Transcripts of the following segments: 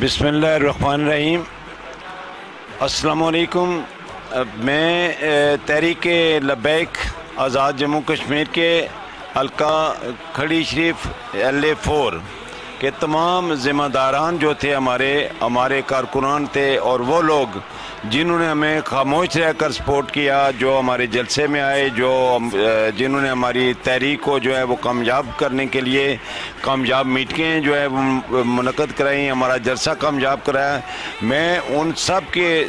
बिस्मिल्लाहिर्रहमानिर्रहीम। अस्सलाम वालेकुम। मैं तहरीक लब्बैक आज़ाद जम्मू कश्मीर के हल्का खड़ी शरीफ LA4 के तमाम ज़िम्मेदारान जो थे, हमारे कारकुनान थे, और वो लोग जिन्होंने हमें खामोश रहकर सपोर्ट किया, जो हमारे जलसे में आए, जिन्होंने हमारी तहरीक को जो है वो कामयाब करने के लिए कामयाब मीटिंगें जो है वो मुनक़द कराई, हमारा जलसा कामयाब कराया। मैं उन सब के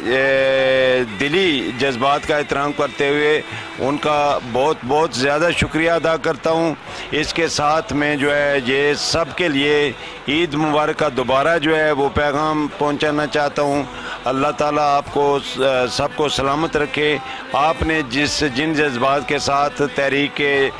दिली जज्बात का एहतराम करते हुए उनका बहुत बहुत ज़्यादा शुक्रिया अदा करता हूँ। इसके साथ मैं जो है ये सब के लिए ईद मुबारक का दोबारा जो है वो पैगाम पहुँचाना चाहता हूँ। अल्लाह ताला आपको सबको सलामत रखे। आपने जिन जज्बात के साथ तहरीक के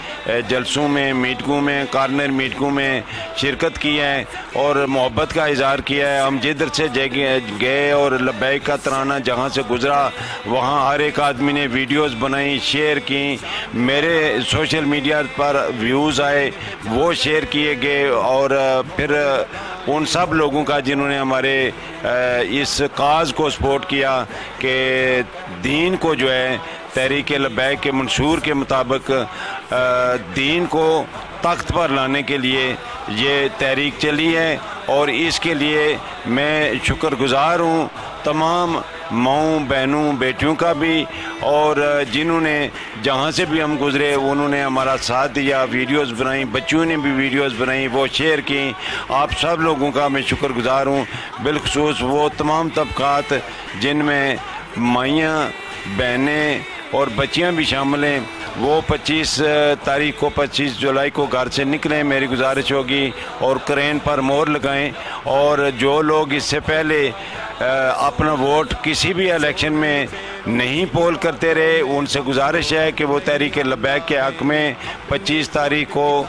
जलसों में, मीटिंगों में, कार्नर मीटिंगों में शिरकत की है और मोहब्बत का इजहार किया है, हम जिधर से गए और लब्बैक का तराना जहाँ से गुज़रा वहाँ हर एक आदमी ने वीडियोस बनाई, शेयर की, मेरे सोशल मीडिया पर व्यूज़ आए वो शेयर किए गए, और फिर उन सब लोगों का जिन्होंने हमारे इस काज को सपोर्ट किया कि दीन को जो है तहरीक लब्बैक के मंशूर के मुताबिक दीन को तख्त पर लाने के लिए ये तहरीक चली है। और इसके लिए मैं शुक्रगुज़ार हूँ तमाम माँओं, बहनों, बेटियों का भी, और जिन्होंने जहाँ से भी हम गुज़रे उन्होंने हमारा साथ दिया, वीडियोस बनाई, बच्चों ने भी वीडियोस बनाई, वो शेयर की। आप सब लोगों का मैं शुक्रगुज़ार हूँ, बिलखुसूस वो तमाम तबक़ात जिनमें माइयाँ, बहनें और बच्चियाँ भी शामिल हैं। वो 25 तारीख को, 25 जुलाई को घर से निकलें, मेरी गुजारिश होगी, और क्रेन पर मोहर लगाएं। और जो लोग इससे पहले अपना वोट किसी भी इलेक्शन में नहीं पोल करते रहे, उनसे गुजारिश है कि वो तहरीक लब्बैक के हक़ में 25 तारीख को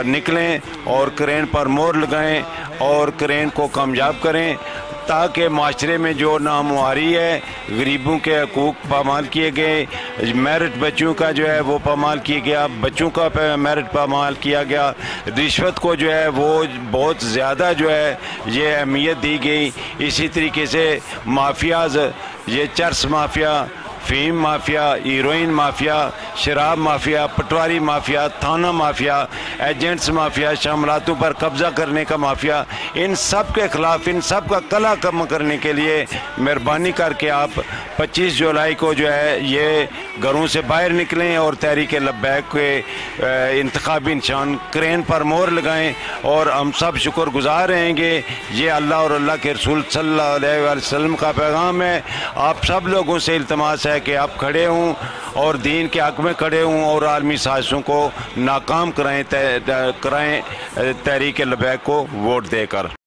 निकलें और क्रेन पर मोहर लगाएं और क्रेन को कामयाब करें, ताकि माशरे में जो नामुहारी है, गरीबों के हकूक़ पामाल किए गए, मेरिट बच्चों का जो है वो पामाल किया गया, बच्चों का मेरिट पामाल किया गया, रिश्वत को जो है वो बहुत ज़्यादा जो है ये अहमियत दी गई। इसी तरीके से माफियाज़, ये चर्स माफिया, फ़ीम माफिया, हीरोइन माफिया, शराब माफिया, पटवारी माफिया, थाना माफिया, एजेंट्स माफिया, शामलातों पर कब्ज़ा करने का माफिया, इन सब के ख़िलाफ़, इन सब का कला कम करने के लिए मेहरबानी करके आप 25 जुलाई को जो है ये घरों से बाहर निकलें और तहरीक लब्बैक के इंतखाबी निशान क्रेन पर मोहर लगाएं, और हम सब शुक्रगुज़ार रहेंगे। ये अल्लाह और अल्लाह के रसूल सल्लल्लाहु अलैहि वसल्लम का पैगाम है। आप सब लोगों से इल्तमास है कि आप खड़े हों और दीन के हक़ में खड़े हों और आलमी साजिशों को नाकाम कराएं तहरीक लब्बैक को वोट देकर।